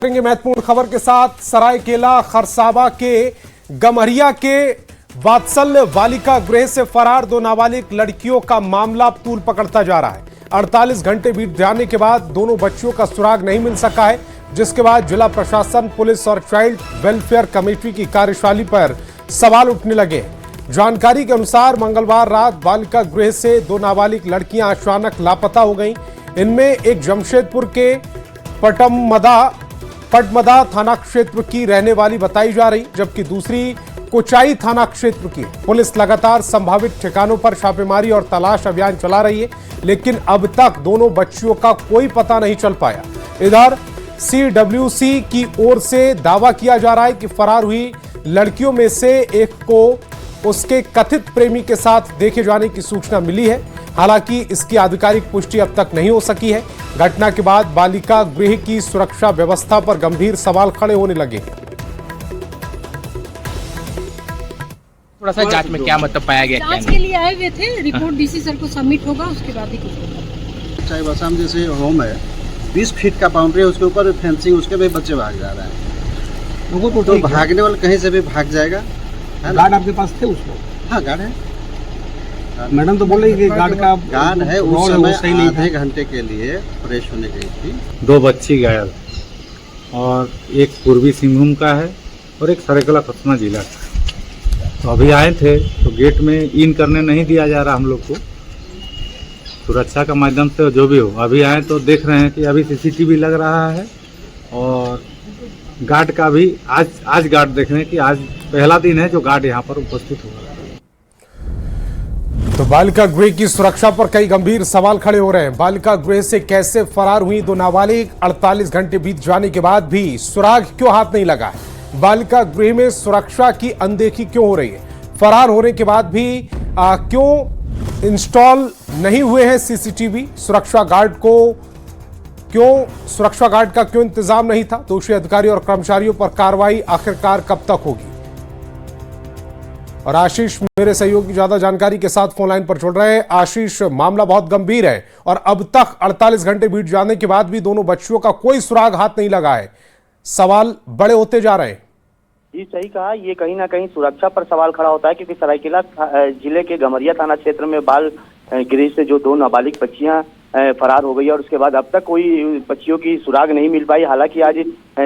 महत्वपूर्ण खबर के साथ सरायकेला खरसावा के गम्हरिया के वात्सल्य बालिका गृह से फरार दो नाबालिग लड़कियों का मामला तूल पकड़ता जा रहा है। 48 घंटे बीत जाने के बाद दोनों बच्चियों का सुराग नहीं मिल सका है, जिसके बाद जिला प्रशासन, पुलिस और चाइल्ड वेलफेयर कमेटी की कार्यशैली पर सवाल उठने लगे। जानकारी के अनुसार मंगलवार रात बालिका गृह से दो नाबालिग लड़कियां अचानक लापता हो गईं। इनमें एक जमशेदपुर के पटमदा थाना क्षेत्र की रहने वाली बताई जा रही, जबकि दूसरी कोचाई थाना क्षेत्र की। पुलिस लगातार संभावित ठिकानों पर छापेमारी और तलाश अभियान चला रही है, लेकिन अब तक दोनों बच्चियों का कोई पता नहीं चल पाया। इधर CWC की ओर से दावा किया जा रहा है कि फरार हुई लड़कियों में से एक को उसके कथित प्रेमी के साथ देखे जाने की सूचना मिली है। हालांकि इसकी आधिकारिक पुष्टि अब तक नहीं हो सकी है। घटना के बाद बालिका गृह की सुरक्षा व्यवस्था पर गंभीर सवाल खड़े होने लगे। थोड़ा सा जांच में क्या मतलब पाया गया? जांच के लिए आए हुए थे, रिपोर्ट DC सर को सबमिट होगा, उसके बाद ही कुछ होगा। चाहे बसाम जैसे होम है 20 फीट का बाउंड्री है, उसके ऊपर फेंसिंग, उसके भी बच्चे भाग जा रहे हैं। तो भागने वाले कहीं से भी भाग जाएगा। गार्ड आपके पास थे उसको? हाँ, गार्ड है। मैडम तो बोल रही कि गार्ड है। उस समय आधे घंटे के लिए फ्रेश होने गई थी। दो बच्ची घायल और एक पूर्वी सिंहभूम का है और एक सरायकेला खरसावा जिला का। तो अभी आए थे तो गेट में इन करने नहीं दिया जा रहा हम लोग को, सुरक्षा का माध्यम से जो भी हो। अभी आए तो देख रहे हैं कि अभी CCTV लग रहा है और गार्ड का भी आज गार्ड देख रहे हैं कि आज पहला दिन है जो गार्ड यहाँ पर उपस्थित हुआ। तो बालिका गृह की सुरक्षा पर कई गंभीर सवाल खड़े हो रहे हैं। बालिका गृह से कैसे फरार हुई दो नाबालिग? 48 घंटे बीत जाने के बाद भी सुराग क्यों हाथ नहीं लगा है? बालिका गृह में सुरक्षा की अनदेखी क्यों हो रही है? फरार होने के बाद भी क्यों इंस्टॉल नहीं हुए हैं CCTV? सुरक्षा गार्ड का क्यों इंतजाम नहीं था? दोषी अधिकारी और कर्मचारियों पर कार्रवाई आखिरकार कब तक होगी? और आशीष मेरे सहयोगी ज्यादा जानकारी के साथ फोन लाइन पर जुड़ रहे हैं। आशीष, मामला बहुत गंभीर है और अब तक 48 घंटे बीत जाने के बाद भी दोनों बच्चियों का कोई सुराग हाथ नहीं लगा है। सवाल बड़े होते जा रहे हैं। जी सही कहा, ये कहीं ना कहीं सुरक्षा पर सवाल खड़ा होता है, क्योंकि सरायकेला जिले के गम्हरिया थाना क्षेत्र में बाल गृह से जो दो नाबालिग बच्चियां फरार हो गई है और उसके बाद अब तक कोई बच्चियों की सुराग नहीं मिल पाई। हालांकि आज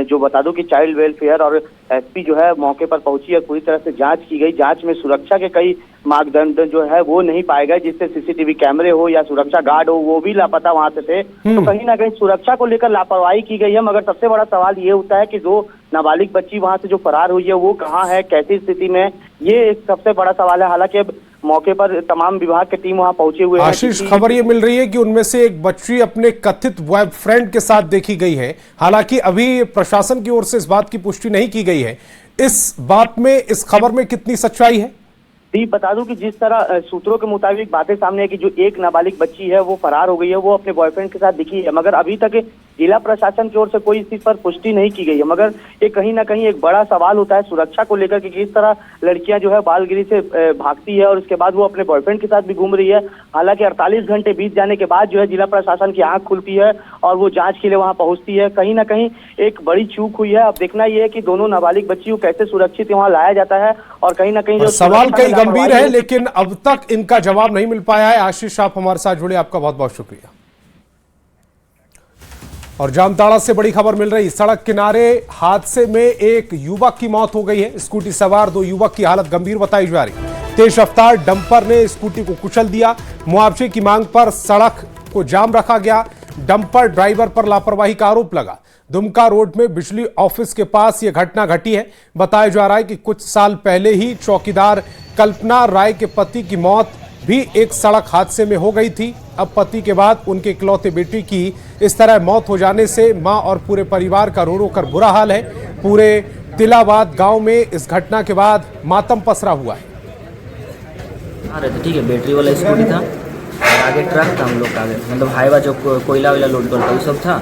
जो बता दूं कि चाइल्ड वेलफेयर और SP जो है मौके पर पहुंची और पूरी तरह से जांच की गई। जांच में सुरक्षा के कई मापदंड जो है वो नहीं पाए गए, जिससे CCTV कैमरे हो या सुरक्षा गार्ड हो वो भी लापता वहां से थे। तो कहीं ना कहीं सुरक्षा को लेकर लापरवाही की गई है। मगर सबसे बड़ा सवाल ये होता है कि दो नाबालिग बच्ची वहां से जो फरार हुई है वो कहाँ है, कैसी स्थिति में, ये एक सबसे बड़ा सवाल है। हालांकि अब मौके पर तमाम विभाग की टीम वहां पहुंचे हुए हैं। आशीष, खबर ये मिल रही है कि उनमें से एक बच्ची अपने कथित बॉयफ्रेंड के साथ देखी गई है। हालांकि अभी प्रशासन की ओर से इस बात की पुष्टि नहीं की गई है। इस बात में, इस खबर में कितनी सच्चाई है? बता दूं कि जिस तरह सूत्रों के मुताबिक बातें सामने है कि जो एक नाबालिग बच्ची है वो फरार हो गई है, वो अपने बॉयफ्रेंड के साथ दिखी है, मगर अभी तक जिला प्रशासन की ओर से कोई इस चीज पर पुष्टि नहीं की गई है। मगर ये कहीं ना कहीं एक बड़ा सवाल होता है सुरक्षा को लेकर कि किस तरह लड़कियां जो है बालगिरी से भागती है और उसके बाद वो अपने बॉयफ्रेंड के साथ भी घूम रही है। हालांकि 48 घंटे बीत जाने के बाद जो है जिला प्रशासन की आंख खुलती है और वो जांच के लिए वहां पहुंचती है। कहीं ना कहीं एक बड़ी चूक हुई है। अब देखना यह है कि दोनों नाबालिग बच्चियों को कैसे सुरक्षित वहां लाया जाता है और कहीं ना कहीं जो सवाल कई गंभीर है, लेकिन अब तक इनका जवाब नहीं मिल पाया है। आशीष, आप हमारे साथ जुड़े, आपका बहुत बहुत शुक्रिया। और जामताड़ा से बड़ी खबर मिल रही, सड़क किनारे हादसे में एक युवक की मौत हो गई है। स्कूटी सवार दो युवक की हालत गंभीर बताई जा रही है। तेज रफ्तार डंपर ने स्कूटी को कुचल दिया। मुआवजे की मांग पर सड़क को जाम रखा गया। डंपर ड्राइवर पर लापरवाही का आरोप लगा। दुमका रोड में बिजली ऑफिस के पास यह घटना घटी है। बताया जा रहा है कि कुछ साल पहले ही चौकीदार कल्पना राय के पति की मौत भी एक सड़क हादसे में हो गई थी। अब पति के बाद उनके इकलौते बेटी की इस तरह मौत हो जाने से मां और पूरे परिवार का रो रो कर बुरा हाल है। पूरे तिलाबाद गांव में इस घटना के बाद मातम पसरा हुआ है। ठीक है, बैटरी वाला स्कूटी था और आगे ट्रक था। हम लोग आगे मतलब हाईवा जो कोयला वैला लोड करता वो सब था।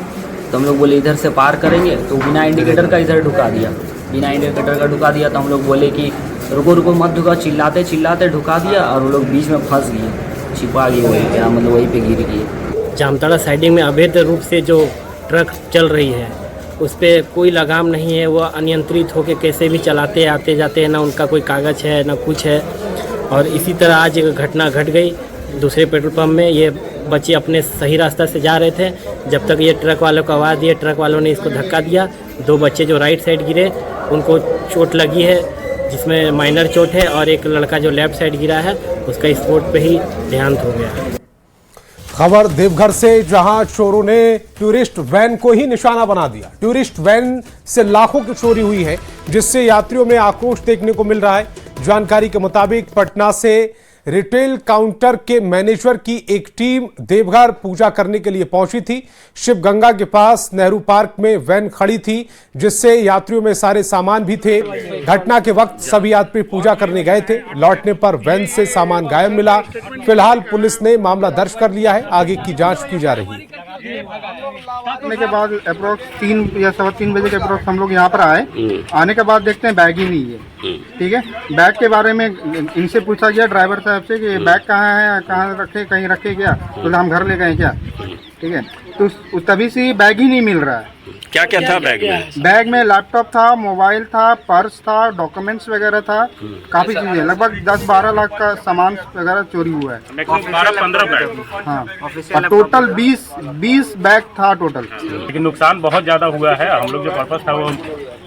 तो हम लोग बोले इधर से पार करेंगे, तो बिना इंडिकेटर का इधर ढुका दिया। तो हम लोग बोले कि रुको रुको मत ढुका, चिल्लाते चिल्लाते ढुका दिया और वो लोग बीच में फंस गए, छिपा गए वहीं पे, मतलब वहीं पे गिर गए। जामताड़ा साइडिंग में अवैध रूप से जो ट्रक चल रही है उस पर कोई लगाम नहीं है, वो अनियंत्रित होकर कैसे भी चलाते आते जाते हैं, ना उनका कोई कागज़ है ना कुछ है। और इसी तरह आज एक घटना घट गई दूसरे पेट्रोल पंप में। ये बच्चे अपने सही रास्ता से जा रहे थे, जब तक ये ट्रक वालों को आवाज़ दिए, ट्रक वालों ने इसको धक्का दिया। 2 बच्चे जो राइट साइड गिरे उनको चोट लगी है, जिसमें माइनर चोट है, और एक लड़का जो लेफ्ट साइड गिरा है उसका स्पॉट पे ही देहांत हो गया। खबर देवघर से, जहां चोरों ने टूरिस्ट वैन को ही निशाना बना दिया। टूरिस्ट वैन से लाखों की चोरी हुई है, जिससे यात्रियों में आक्रोश देखने को मिल रहा है। जानकारी के मुताबिक पटना से रिटेल काउंटर के मैनेजर की एक टीम देवघर पूजा करने के लिए पहुंची थी। शिवगंगा के पास नेहरू पार्क में वैन खड़ी थी, जिससे यात्रियों में सारे सामान भी थे। घटना के वक्त सभी यात्री पूजा करने गए थे। लौटने पर वैन से सामान गायब मिला। फिलहाल पुलिस ने मामला दर्ज कर लिया है, आगे की जांच की जा रही है। आने के बाद अप्रोक्स 3 या 3:15 बजे के अप्रोक्स हम लोग यहाँ पर आए। आने के बाद देखते हैं बैग ही नहीं है। ठीक है, बैग के बारे में इनसे पूछा गया ड्राइवर साहब से कि बैग कहाँ है, कहाँ रखे, कहीं रखे क्या, तो हम घर ले गए क्या। ठीक है, तो तभी से बैग ही नहीं मिल रहा है। क्या क्या था बैग में? बैग में लैपटॉप था, मोबाइल था, पर्स था, डॉक्यूमेंट्स वगैरह था, काफी चीजें, लगभग 10-12 लाख का सामान वगैरह चोरी हुआ है। 12-15 बैग। हाँ, और टोटल 20 बैग था टोटल। लेकिन नुकसान बहुत ज्यादा हुआ है। हम लोग जो पर्पस था वो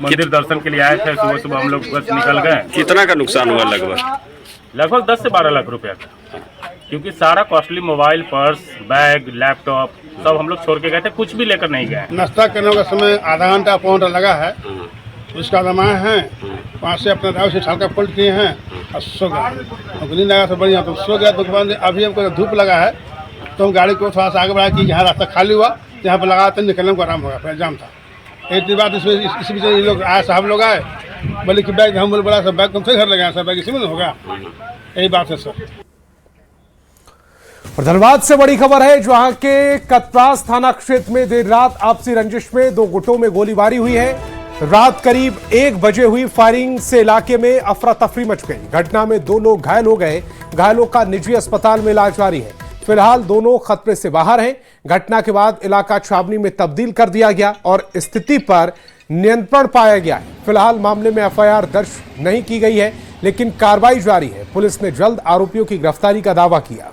मंदिर दर्शन के लिए आए थे, सुबह सुबह हम लोग बस निकल गए। कितना का नुकसान हुआ? लगभग 10 से 12 लाख रुपया का, क्योंकि सारा costly mobile, purse, bag, laptop सब हम लोग छोड़ के गए थे, कुछ भी लेकर नहीं गए। नाश्ता करने का समय आधा घंटा पौन लगा है, उसका दमाए हैं, वहाँ से अपने दाव से छालका पलट किए हैं और सो गए। नींद लगा तो बढ़िया, तो सो गया। तो अभी हमको धूप लगा है, तो हम गाड़ी को थोड़ा सा आगे बढ़ाया कि यहाँ रास्ता खाली हुआ, यहाँ पर लगा तो निकलने को आराम होगा, फिर जाम था। इतनी बात इसमें इसी बीच ये लोग आए, साहब लोग आए, बोले कि बैग हम बोले बड़ा सा बैग तुम से घर लगाए, सर बैग इसी में होगा। यही बात है सर। और धनबाद से बड़ी खबर है, जहां के कतरास थाना क्षेत्र में देर रात आपसी रंजिश में 2 गुटों में गोलीबारी हुई है। रात करीब 1 बजे हुई फायरिंग से इलाके में अफरा तफरी मच गई। घटना में 2 लोग घायल हो गए। घायलों का निजी अस्पताल में इलाज जारी है। फिलहाल दोनों खतरे से बाहर हैं। घटना के बाद इलाका छावनी में तब्दील कर दिया गया और स्थिति पर नियंत्रण पाया गया है। फिलहाल मामले में एफआईआर दर्ज नहीं की गई है, लेकिन कार्रवाई जारी है। पुलिस ने जल्द आरोपियों की गिरफ्तारी का दावा किया।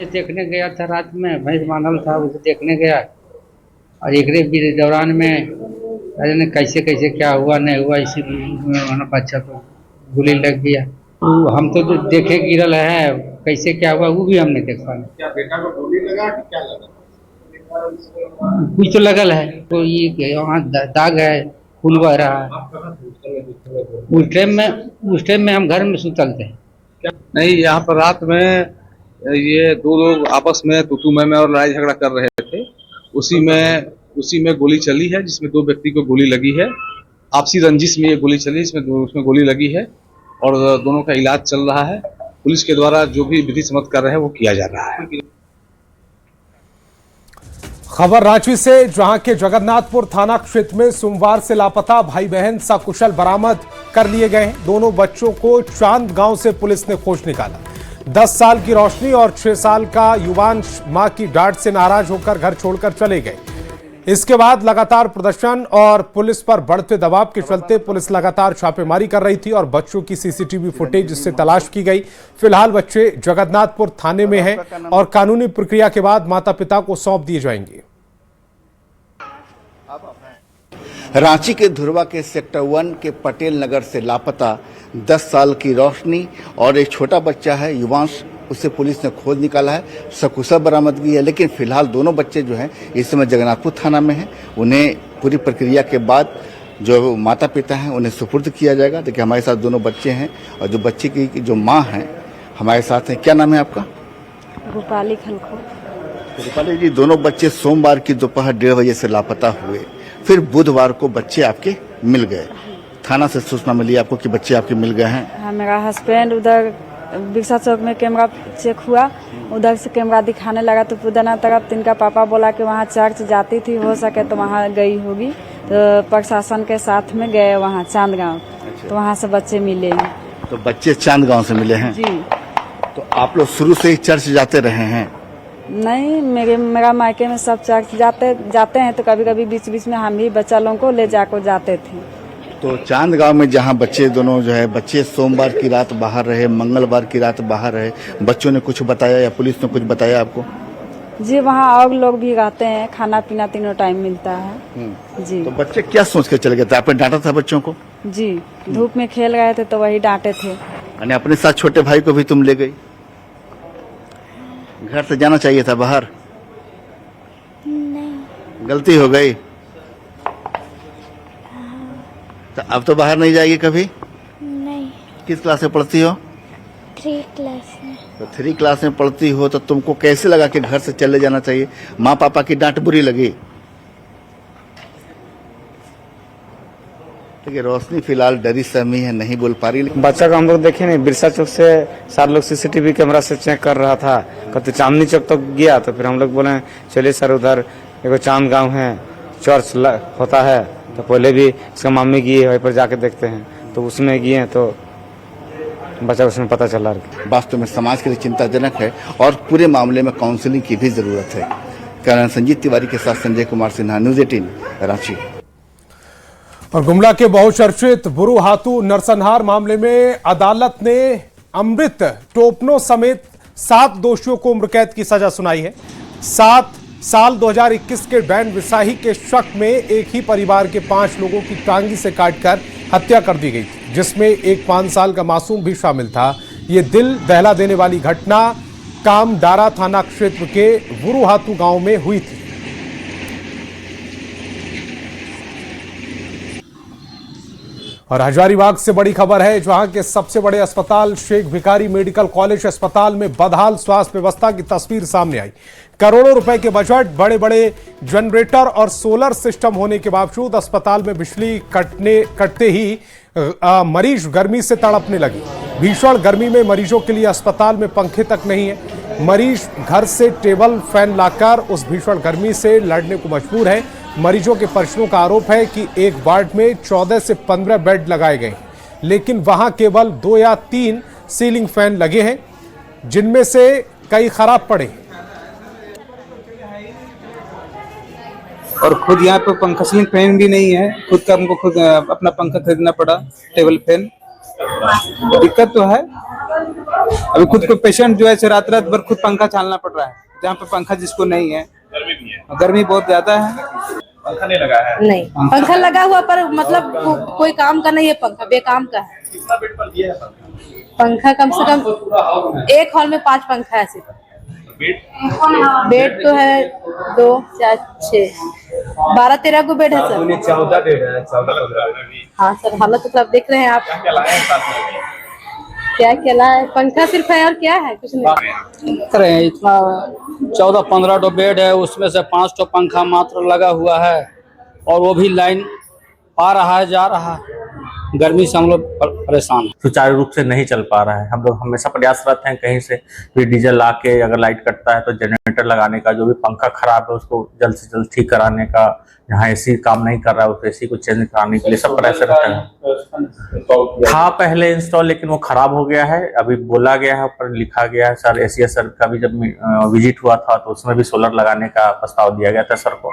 देखने गया था रात में, भैंस बांधल था, उसे देखने गया और एक दौरान में ने कैसे कैसे क्या हुआ नहीं हुआ, इसी में बच्चा को गोली लग गया। हम तो देखे गिरल है, कैसे क्या हुआ वो भी हम नहीं देख पाए। क्या बेटा को गोली लगा कि क्या लगा? कुछ तो लगल है, तो ये वहाँ दाग है, खून बह रहा है। उस टाइम में हम घर में सुतल थे। नहीं, यहाँ पर रात में ये 2 लोग आपस में तू मैं और लड़ाई झगड़ा कर रहे थे। उसी में गोली चली है, जिसमें 2 व्यक्ति को गोली लगी है। आपसी रंजिश में ये गोली चली, उसमें गोली लगी है और दोनों का इलाज चल रहा है। पुलिस के द्वारा जो भी विधि सम्मत कर रहे हैं वो किया जा रहा है। खबर रांची से, जहां के जगन्नाथपुर थाना क्षेत्र में सोमवार से लापता भाई बहन सकुशल बरामद कर लिए गए हैं। दोनों बच्चों को चांद गांव से पुलिस ने खोज निकाला। 10 साल की रोशनी और 6 साल का युवांश मां की डांट से नाराज होकर घर छोड़कर चले गए। इसके बाद लगातार प्रदर्शन और पुलिस पर बढ़ते दबाव के चलते पुलिस लगातार छापेमारी कर रही थी और बच्चों की सीसीटीवी फुटेज से तलाश की गई। फिलहाल बच्चे जगन्नाथपुर थाने में हैं और कानूनी प्रक्रिया के बाद माता पिता को सौंप दिए जाएंगे। रांची के धुरवा के सेक्टर 1 के पटेल नगर से लापता 10 साल की रोशनी और एक छोटा बच्चा है युवांश, उसे पुलिस ने खोज निकाला है, सकुशल बरामदगी है। लेकिन फिलहाल दोनों बच्चे जो हैं इस समय जगन्नाथपुर थाना में हैं। उन्हें पूरी प्रक्रिया के बाद जो माता पिता हैं उन्हें सुपुर्द किया जाएगा। देखिए हमारे साथ दोनों बच्चे हैं और जो बच्चे की जो माँ हैं हमारे साथ हैं। क्या नाम है आपका? रूपाली खनखो। रूपाली जी, दोनों बच्चे सोमवार की दोपहर 1:30 बजे से लापता हुए, फिर बुधवार को बच्चे आपके मिल गए। थाना से सूचना मिली आपको कि बच्चे आपके मिल गए हैं? हाँ, मेरा हस्बैंड उधर बिरसा चौक में कैमरा चेक हुआ, उधर से कैमरा दिखाने लगा तो पुदना तरफ तिनका पापा बोला कि वहाँ चर्च जाती थी, हो सके तो वहाँ गई होगी। तो प्रशासन के साथ में गए वहाँ चांद गाँव। तो वहाँ से बच्चे मिले हैं। तो बच्चे चांद गाँव से मिले हैं जी। तो आप लोग शुरू से ही चर्च जाते रहे हैं? नहीं, मेरा मायके में सब चर्च जाते हैं, तो कभी कभी बीच बीच में हम भी बच्चा लोगों को ले जाकर जाते थे। तो चांद गांव में जहां बच्चे दोनों जो है बच्चे सोमवार की रात बाहर रहे, मंगलवार की रात बाहर रहे, बच्चों ने कुछ बताया या पुलिस ने कुछ बताया आपको? जी, वहाँ और लोग भी रहते हैं, खाना पीना तीनों टाइम मिलता है जी। तो बच्चे क्या सोच के चले गए थे? आपने डांटा था बच्चों को? जी, धूप में खेल रहे थे तो वही डांटे थे। यानी अपने साथ छोटे भाई को भी तुम ले गई? घर से जाना चाहिए था बाहर? नहीं। गलती हो गई? तो अब तो बाहर नहीं जाएगी कभी? नहीं। किस क्लास में पढ़ती हो? 3 क्लास में। तो 3 क्लास में पढ़ती हो तो तुमको कैसे लगा कि घर से चले जाना चाहिए? माँ पापा की डांट बुरी लगी? देखिए रोशनी फिलहाल डरी सहमी है, नहीं बोल पा रही। बच्चा को हम लोग देखे नहीं, बिरसा चौक से सारे लोग सीसीटीवी कैमरा से चेक कर रहा था, कहते चांदनी चौक तक गया। तो फिर हम लोग बोले चलिए सर उधर एगो चांद गांव है, चर्च होता है, तो पहले भी इसका मम्मी गई है, वहीं पर जाके देखते हैं। तो उसमें गए तो बच्चा उसमें पता चला। वास्तव में समाज के लिए चिंताजनक है और पूरे मामले में काउंसलिंग की भी जरूरत है। कैमरामैन संजीत तिवारी के साथ संजय कुमार सिन्हा, न्यूज 18 रांची। और गुमला के बहुचर्चित बुरुहातू नरसंहार मामले में अदालत ने अमृत टोपनो समेत 7 दोषियों को उम्र कैद की सजा सुनाई है। 7 साल 2021 के बैन विसाही के शक में एक ही परिवार के 5 लोगों की टांगी से काटकर हत्या कर दी गई थी, जिसमें एक 5 साल का मासूम भी शामिल था। ये दिल दहला देने वाली घटना कामडारा थाना क्षेत्र के बुरुहातू गांव में हुई थी। और हजारीबाग से बड़ी खबर है, जहां के सबसे बड़े अस्पताल शेख भिखारी मेडिकल कॉलेज अस्पताल में बदहाल स्वास्थ्य व्यवस्था की तस्वीर सामने आई। करोड़ों रुपए के बजट, बड़े बड़े जनरेटर और सोलर सिस्टम होने के बावजूद अस्पताल में बिजली कटते ही मरीज गर्मी से तड़पने लगे। भीषण गर्मी में मरीजों के लिए अस्पताल में पंखे तक नहीं है। मरीज घर से टेबल फैन लाकर उस भीषण गर्मी से लड़ने को मजबूर है। मरीजों के परिजनों का आरोप है कि एक वार्ड में 14 से 15 बेड लगाए गए हैं, लेकिन वहां केवल 2 या 3 सीलिंग फैन लगे हैं, जिनमें से कई खराब पड़े। और खुद यहाँ पे पंखा सीलिंग फैन भी नहीं है, खुद का हमको खुद अपना पंखा खरीदना पड़ा, टेबल फैन। दिक्कत तो है, अभी खुद को पेशेंट जो है रात रात भर खुद पंखा चलाना पड़ रहा है, जहाँ पे पंखा जिसको नहीं है। गर्मी बहुत ज्यादा है। पंखा नहीं लगा है? नहीं, पंखा लगा हुआ पर मतलब कोई काम का नहीं है, पंखा बेकाम का है। कितना बेड पर दिया है पंखा? कम से कम एक हॉल में 5 पंखा है सिर्फ। बेड तो है 2, 4, 6, 12-13 को बेड है सर। 14 बेड है, 14-15। हाँ सर, हालत तो सब देख रहे हैं आप। क्या क्या है? पंखा सिर्फ है और क्या है? कुछ नहीं। इतना 14-15 बेड है, उसमें से 5 पंखा मात्र लगा हुआ है, और वो भी लाइन आ रहा है जा रहा है। गर्मी से हम लोग परेशान हैं। सुचारू रूप से नहीं चल पा रहा है। हम लोग हमेशा प्रयासरत हैं कहीं से भी डीजल ला के, अगर लाइट कटता है तो जनरेटर लगाने का, जो भी पंखा खराब है उसको जल्द से जल्द ठीक कराने का, जहाँ एसी काम नहीं कर रहा है उस एसी को चेंज कराने के लिए सब प्रयास रहता है। था पहले इंस्टॉल, लेकिन वो खराब हो गया है। अभी बोला गया है, ऊपर लिखा गया है सर, एसीएस सर का भी जब विजिट हुआ था तो उसमें भी सोलर लगाने का प्रस्ताव दिया गया था सर को।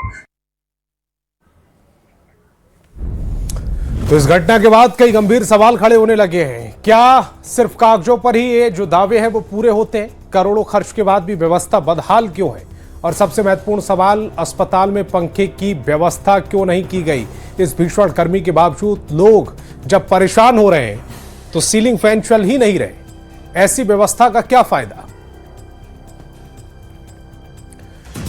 तो इस घटना के बाद कई गंभीर सवाल खड़े होने लगे हैं। क्या सिर्फ कागजों पर ही ये जो दावे हैं वो पूरे होते हैं? करोड़ों खर्च के बाद भी व्यवस्था बदहाल क्यों है? और सबसे महत्वपूर्ण सवाल, अस्पताल में पंखे की व्यवस्था क्यों नहीं की गई? इस भीषण गर्मी के बावजूद लोग जब परेशान हो रहे हैं तो सीलिंग फैन चल ही नहीं रहे। ऐसी व्यवस्था का क्या फायदा?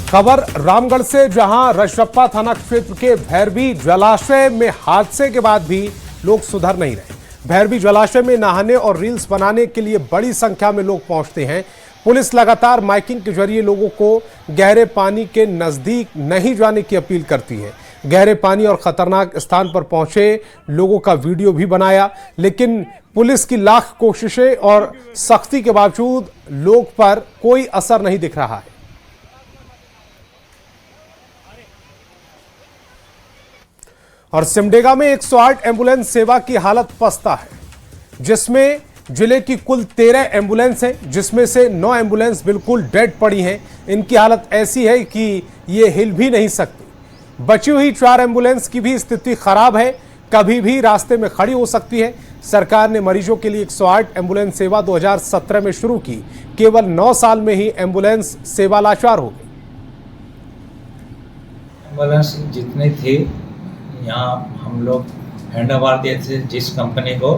खबर रामगढ़ से, जहां रजरप्पा थाना क्षेत्र के भैरवी जलाशय में हादसे के बाद भी लोग सुधर नहीं रहे। भैरवी जलाशय में नहाने और रील्स बनाने के लिए बड़ी संख्या में लोग पहुंचते हैं। पुलिस लगातार माइकिंग के जरिए लोगों को गहरे पानी के नजदीक नहीं जाने की अपील करती है। गहरे पानी और खतरनाक स्थान पर पहुंचे लोगों का वीडियो भी बनाया, लेकिन पुलिस की लाख कोशिशें और सख्ती के बावजूद लोग पर कोई असर नहीं दिख रहा है। और सिमडेगा में 108 एम्बुलेंस सेवा की हालत पस्ता है, जिसमें जिले की कुल 13 एम्बुलेंस हैं, जिसमें से 9 एम्बुलेंस बिल्कुल डेड पड़ी हैं। इनकी हालत ऐसी है कि ये हिल भी नहीं सकती। बची हुई 4 एम्बुलेंस की भी स्थिति खराब है, कभी भी रास्ते में खड़ी हो सकती है। सरकार ने मरीजों के लिए 108 एम्बुलेंस सेवा 2017 में शुरू की। केवल 9 साल में ही एम्बुलेंस सेवा लाचार हो गई। एम्बुलेंस जितनी थी यहाँ हम लोग हैंडओवर दिए थे जिस कंपनी को,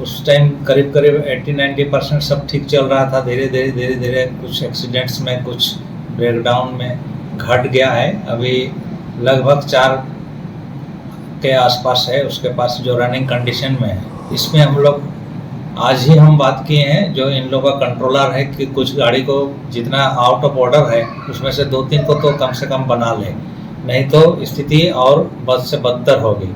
उस टाइम करीब करीब 80-90% सब ठीक चल रहा था। धीरे धीरे कुछ एक्सीडेंट्स में, कुछ ब्रेकडाउन में घट गया है। अभी लगभग 4 के आसपास है उसके पास जो रनिंग कंडीशन में है। इसमें हम लोग आज ही हम बात किए हैं, जो इन लोगों का कंट्रोलर है कि कुछ गाड़ी को जितना आउट ऑफ ऑर्डर है उसमें से 2-3 को तो कम से कम बना ले, नहीं तो स्थिति और बद से बदतर होगी।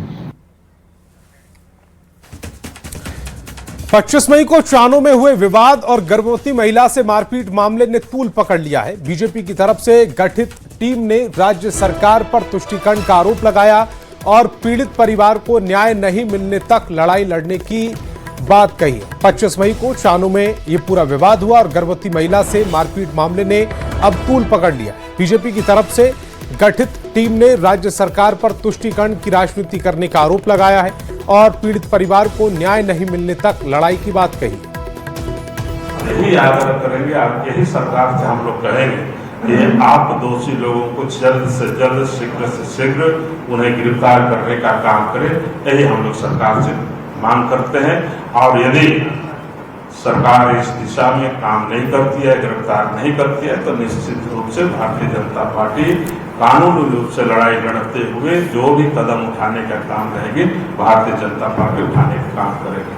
25 मई को चानो में हुए विवाद और गर्भवती महिला से मारपीट मामले ने तूल पकड़ लिया है। बीजेपी की तरफ से गठित टीम ने राज्य सरकार पर तुष्टीकरण का आरोप लगाया और पीड़ित परिवार को न्याय नहीं मिलने तक लड़ाई लड़ने की बात कही। 25 मई को चानो में यह पूरा विवाद हुआ और गर्भवती महिला से मारपीट मामले ने अब तूल पकड़ लिया। बीजेपी की तरफ से गठित टीम ने राज्य सरकार पर तुष्टीकरण की राजनीति करने का आरोप लगाया है और पीड़ित परिवार को न्याय नहीं मिलने तक लड़ाई की बात कही। यही आग्रह करेंगे, आप यही सरकार से हम लोग कहेंगे कि आप दोषी लोगों को जल्द से जल्द, शीघ्र से शीघ्र उन्हें गिरफ्तार करने का काम करें। यही हम लोग सरकार से मांग करते हैं। और यदि सरकार इस दिशा में काम नहीं करती है, गिरफ्तार नहीं करती है, तो निश्चित रूप से भारतीय जनता पार्टी कानूनी रूप से लड़ाई लड़ते हुए जो भी कदम उठाने का काम रहेगी, भारतीय जनता पार्टी उठाने का काम करेगी।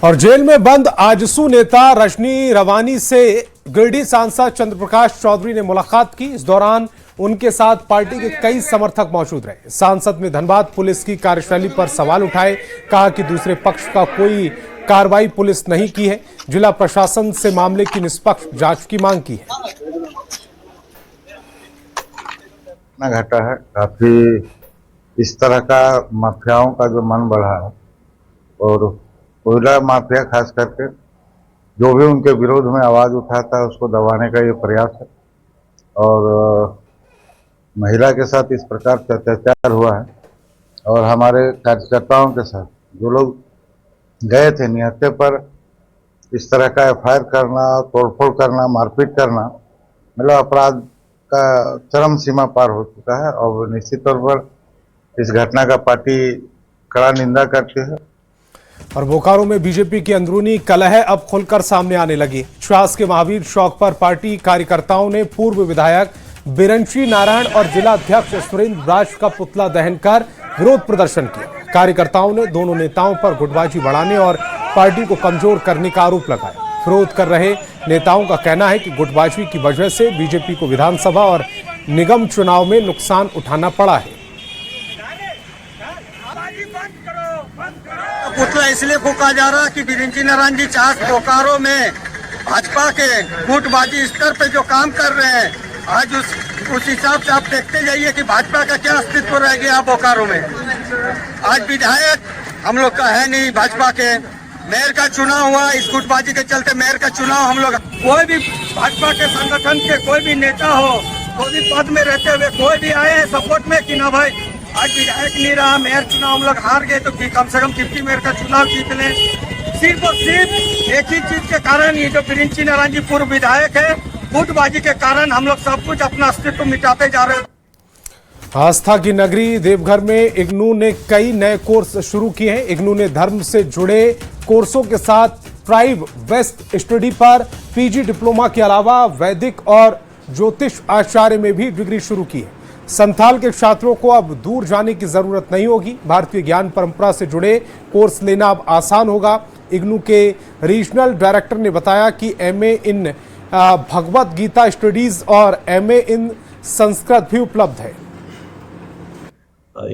और जेल में बंद आजसू नेता रजनी रवानी से गिरिडीह सांसद चंद्रप्रकाश चौधरी ने मुलाकात की। इस दौरान उनके साथ पार्टी के कई समर्थक मौजूद रहे। सांसद ने धनबाद पुलिस की कार्यशैली पर सवाल उठाए, कहा कि दूसरे पक्ष का कोई कार्रवाई पुलिस नहीं की है। जिला प्रशासन से मामले की निष्पक्ष जांच की मांग की है। घटा है काफी इस तरह का माफियाओं का जो मन बढ़ा है, और कोयला माफिया खास करके जो भी उनके विरोध में आवाज उठाता है उसको दबाने का ये प्रयास है। और महिला के साथ इस प्रकार से अत्याचार हुआ है और हमारे कार्यकर्ताओं के साथ जो लोग गए थे निहत्थे पर इस तरह का एफआईआर करना, तोड़फोड़ करना, मारपीट करना, मतलब अपराध का चरम सीमा पार हो चुका है। और निश्चित तौर पर इस घटना का पार्टी कड़ा निंदा करती है। और बोकारो में बीजेपी की अंदरूनी कलह अब खुलकर सामने आने लगी। त्रास के महावीर चौक पर पार्टी कार्यकर्ताओं ने पूर्व विधायक बिरंची नारायण और जिला अध्यक्ष सुरेंद्र राज का पुतला दहन कर विरोध प्रदर्शन किया। कार्यकर्ताओं ने दोनों नेताओं पर गुटबाजी बढ़ाने और पार्टी को कमजोर करने का आरोप लगाया। विरोध कर रहे नेताओं का कहना है कि गुटबाजी की वजह से बीजेपी को विधानसभा और निगम चुनाव में नुकसान उठाना पड़ा है। पुतला इसलिए फूका जा रहा है कि बिरंची नारायण जी चार बोकारो में भाजपा के गुटबाजी स्तर पे जो काम कर रहे हैं, आज उस हिसाब से आप देखते जाइए कि भाजपा का क्या अस्तित्व रह गया बोकारो में। आज विधायक हम लोग का है नहीं, भाजपा के मेयर का चुनाव हुआ, इस गुटबाजी के चलते मेयर का चुनाव हम लोग, कोई भी भाजपा के संगठन के कोई भी नेता हो, कोई भी पद में रहते हुए कोई भी आए हैं सपोर्ट में कि ना भाई आज विधायक नहीं रहा, मेयर चुनाव हम लोग हार गए, तो कम से कम डिप्टी मेयर का चुनाव जीत लें। सिर्फ और सिर्फ एक ही चीज के कारण, ये जो बिरंची नारायण जी पूर्व विधायक है, गुटबाजी के कारण हम लोग सब कुछ अपना अस्तित्व मिटाते जा रहे हैं। आस्था की नगरी देवघर में इग्नू ने कई नए कोर्स शुरू किए हैं। इग्नू ने धर्म से जुड़े कोर्सों के साथ ट्राइब वेस्ट स्टडी पर पीजी डिप्लोमा के अलावा वैदिक और ज्योतिष आचार्य में भी डिग्री शुरू की है। संथाल के छात्रों को अब दूर जाने की जरूरत नहीं होगी। भारतीय ज्ञान परंपरा से जुड़े कोर्स लेना अब आसान होगा। इग्नू के रीजनल डायरेक्टर ने बताया कि MA in Bhagavad Gita studies और एमए इन संस्कृत भी उपलब्ध है।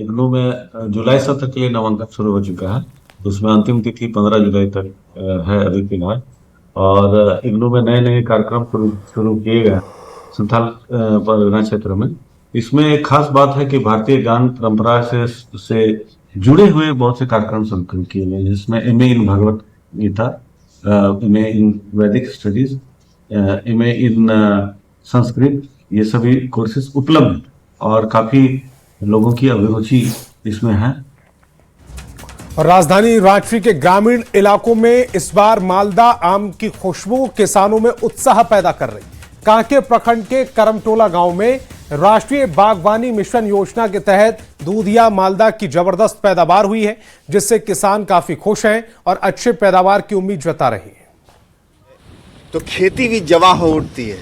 इग्नू में जुलाई सत्र के लिए नामांकन शुरू हो चुका है। उसमें अंतिम तिथि 15 जुलाई तक है अभी फिलहाल। और इग्नू में नए नए कार्यक्रम शुरू किए गए संथाल परगना क्षेत्र में। इसमें एक खास बात है कि भारतीय ज्ञान परंपरा से जुड़े हुए बहुत से कार्यक्रम संकलन किए गए, जिसमें MA in Bhagavad Gita MA in Vedic studies, MA इन संस्कृत, ये सभी कोर्सेज उपलब्ध हैं और काफ़ी लोगों की अभिरुचि इसमें है। और राजधानी रांची के ग्रामीण इलाकों में इस बार मालदा आम की खुशबू किसानों में उत्साह पैदा कर रही। कांके प्रखंड के करमटोला गांव में राष्ट्रीय बागवानी मिशन योजना के तहत दूधिया मालदा की जबरदस्त पैदावार हुई है, जिससे किसान काफी खुश हैं और अच्छे पैदावार की उम्मीद जता रहे हैं। तो खेती भी जवां हो उठती है।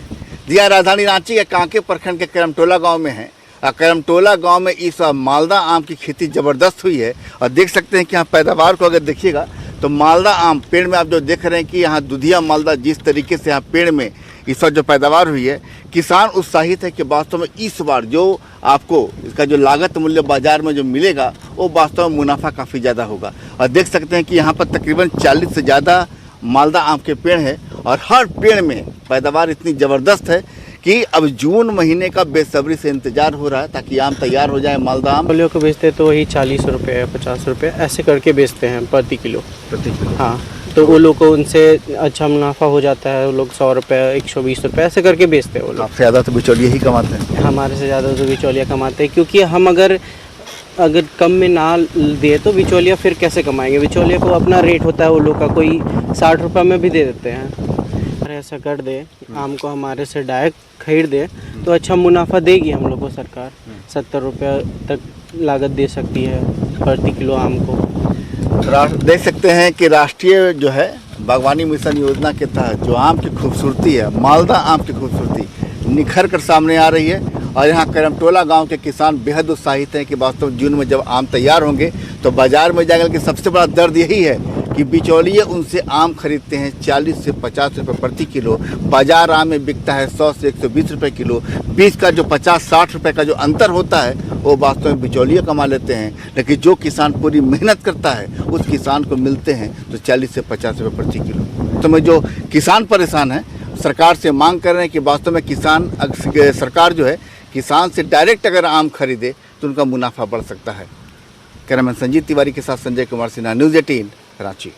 दिया राजधानी रांची के कांके प्रखंड के करमटोला गांव में है। करमटोला गांव में इस मालदा आम की खेती ज़बरदस्त हुई है और देख सकते हैं कि यहाँ पैदावार को अगर देखिएगा तो मालदा आम पेड़ में आप जो देख रहे हैं कि यहाँ दूधिया मालदा जिस तरीके से यहाँ पेड़ में इस वक्त जो पैदावार हुई है, किसान उत्साहित है कि वास्तव में इस बार जो आपको इसका जो लागत मूल्य बाजार में जो मिलेगा वो वास्तव में मुनाफा काफ़ी ज़्यादा होगा। और देख सकते हैं कि यहाँ पर तकरीबन 40 से ज़्यादा मालदा आम के पेड़ हैं और हर पेड़ में पैदावार इतनी ज़बरदस्त है कि अब जून महीने का बेसब्री से इंतजार हो रहा है ताकि आम तैयार हो जाए। मालदा आम मूल्यों को बेचते तो वही 40 रुपये 50 रुपये ऐसे करके बेचते हैं प्रति किलो। हाँ, तो वो लोग को उनसे अच्छा मुनाफा हो जाता है। वो लोग 100 रुपये 120 रुपये ऐसे करके बेचते हैं। वो लोग आपसे ज़्यादा तो बिचौलिया ही कमाते हैं। हमारे से ज़्यादा तो बिचौलिया कमाते हैं, क्योंकि हम अगर कम में ना दे तो बिचौलिया फिर कैसे कमाएंगे। बिचौलिया को अपना रेट होता है, वो लोग का कोई 60 रुपये में भी दे देते हैं। अगर ऐसा कर दे, आम को हमारे से डायरेक्ट खरीद दे तो अच्छा मुनाफा देगी हम लोग को सरकार। 70 रुपये तक लागत दे सकती है प्रति किलो आम को। देख सकते हैं कि राष्ट्रीय जो है बागवानी मिशन योजना के तहत जो आम की खूबसूरती है, मालदा आम की खूबसूरती निखर कर सामने आ रही है। और यहाँ करमटोला गांव के किसान बेहद उत्साहित हैं कि वास्तव जून में जब आम तैयार होंगे तो बाजार में जाकर के सबसे बड़ा दर्द यही है कि बिचौलिए उनसे आम खरीदते हैं 40 से 50 रुपये प्रति किलो। बाजार आम में बिकता है 100 से 120 रुपये किलो। बीच का जो 50-60 रुपये का जो अंतर होता है वो वास्तव में बिचौलिए कमा लेते हैं। लेकिन जो किसान पूरी मेहनत करता है उस किसान को मिलते हैं तो 40 से 50 रुपये प्रति किलो। तो मैं जो किसान परेशान है, सरकार से मांग कर रहे हैं कि वास्तव में किसान सरकार जो है किसान से डायरेक्ट अगर आम खरीदे तो उनका मुनाफा बढ़ सकता है। कैमरामैन संजीत तिवारी के साथ संजय कुमार सिन्हा, न्यूज़ 18 रांची।